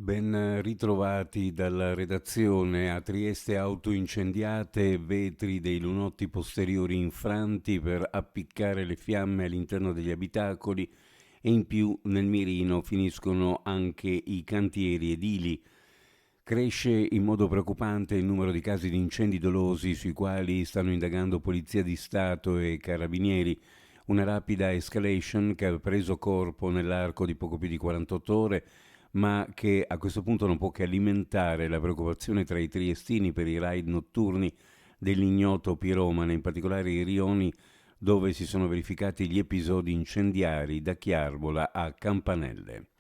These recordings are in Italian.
Ben ritrovati dalla redazione. A Trieste auto incendiate, vetri dei lunotti posteriori infranti per appiccare le fiamme all'interno degli abitacoli e in più nel mirino finiscono anche i cantieri edili. Cresce in modo preoccupante il numero di casi di incendi dolosi sui quali stanno indagando Polizia di Stato e Carabinieri. Una rapida escalation che ha preso corpo nell'arco di poco più di 48 ore, ma che a questo punto non può che alimentare la preoccupazione tra i triestini per i raid notturni dell'ignoto piromane, in particolare i rioni dove si sono verificati gli episodi incendiari da Chiarbola a Campanelle.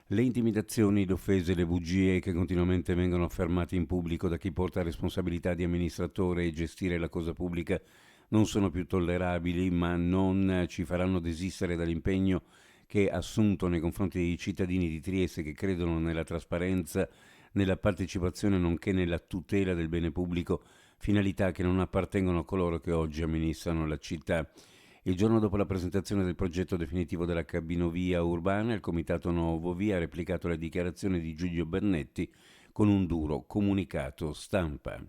Le intimidazioni, le offese, le bugie che continuamente vengono affermate in pubblico da chi porta responsabilità di amministratore e gestire la cosa pubblica non sono più tollerabili, ma non ci faranno desistere dall'impegno che ha assunto nei confronti dei cittadini di Trieste che credono nella trasparenza, nella partecipazione nonché nella tutela del bene pubblico, finalità che non appartengono a coloro che oggi amministrano la città. Il giorno dopo la presentazione del progetto definitivo della cabinovia urbana, il Comitato Nuovo Via ha replicato la dichiarazione di Giulio Bernetti con un duro comunicato stampa.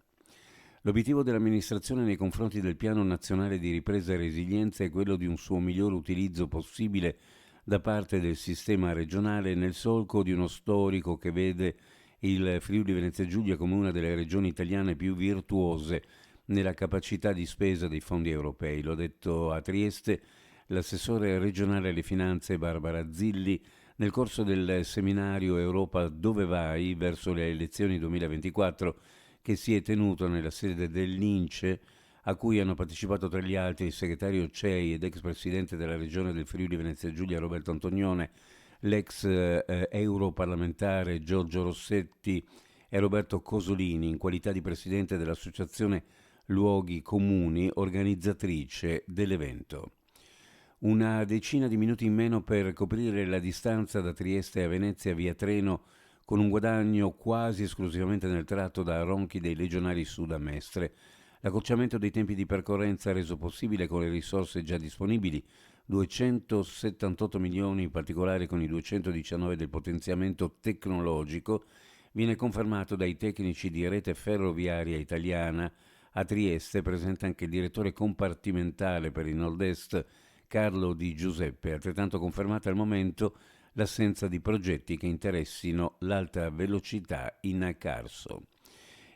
L'obiettivo dell'amministrazione nei confronti del Piano Nazionale di Ripresa e Resilienza è quello di un suo miglior utilizzo possibile da parte del sistema regionale nel solco di uno storico che vede il Friuli Venezia Giulia come una delle regioni italiane più virtuose nella capacità di spesa dei fondi europei. L'ho detto a Trieste l'assessore regionale alle finanze Barbara Zilli nel corso del seminario Europa Dove vai verso le elezioni 2024 che si è tenuto nella sede dell'Ince, a cui hanno partecipato tra gli altri il segretario CEI ed ex presidente della regione del Friuli Venezia Giulia Roberto Antonione, l'ex europarlamentare Giorgio Rossetti e Roberto Cosolini in qualità di presidente dell'associazione Luoghi Comuni, organizzatrice dell'evento. Una decina di minuti in meno per coprire la distanza da Trieste a Venezia via treno, con un guadagno quasi esclusivamente nel tratto da Ronchi dei Legionari Sud a Mestre. L'accorciamento dei tempi di percorrenza reso possibile con le risorse già disponibili, 278 milioni in particolare con i 219 del potenziamento tecnologico, viene confermato dai tecnici di Rete Ferroviaria Italiana. A Trieste presente anche il direttore compartimentale per il Nord-Est Carlo Di Giuseppe, altrettanto confermata al momento l'assenza di progetti che interessino l'alta velocità in Carso.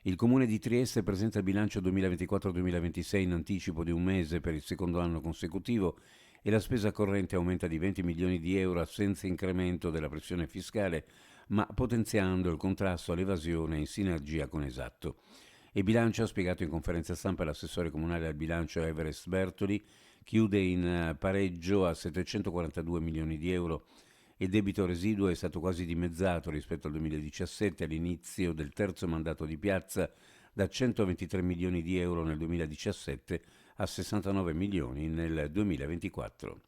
Il Comune di Trieste presenta il bilancio 2024-2026 in anticipo di un mese per il secondo anno consecutivo e la spesa corrente aumenta di 20 milioni di euro senza incremento della pressione fiscale, ma potenziando il contrasto all'evasione in sinergia con Esatto. Il bilancio, ha spiegato in conferenza stampa l'assessore comunale al bilancio Everest Bertoli, chiude in pareggio a 742 milioni di euro. Il debito residuo è stato quasi dimezzato rispetto al 2017, all'inizio del terzo mandato di Piazza, da 123 milioni di euro nel 2017 a 69 milioni nel 2024.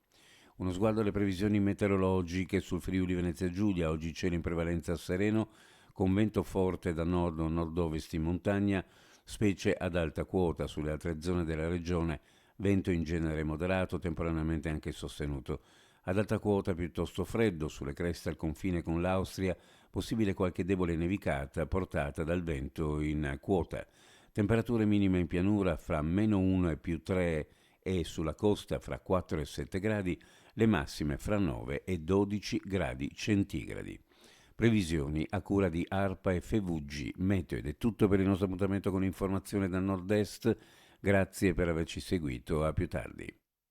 Uno sguardo alle previsioni meteorologiche sul Friuli Venezia Giulia. Oggi cielo in prevalenza sereno, con vento forte da nord o nord-ovest in montagna, specie ad alta quota. Sulle altre zone della regione vento in genere moderato, temporaneamente anche sostenuto. Ad alta quota piuttosto freddo, sulle creste al confine con l'Austria, possibile qualche debole nevicata portata dal vento in quota. Temperature minime in pianura fra -1 e +3 e sulla costa fra 4 e 7 gradi, le massime fra 9 e 12 gradi centigradi. Previsioni a cura di ARPA e FVG Meteo. Ed è tutto per il nostro appuntamento con informazione dal nord-est. Grazie per averci seguito, a più tardi.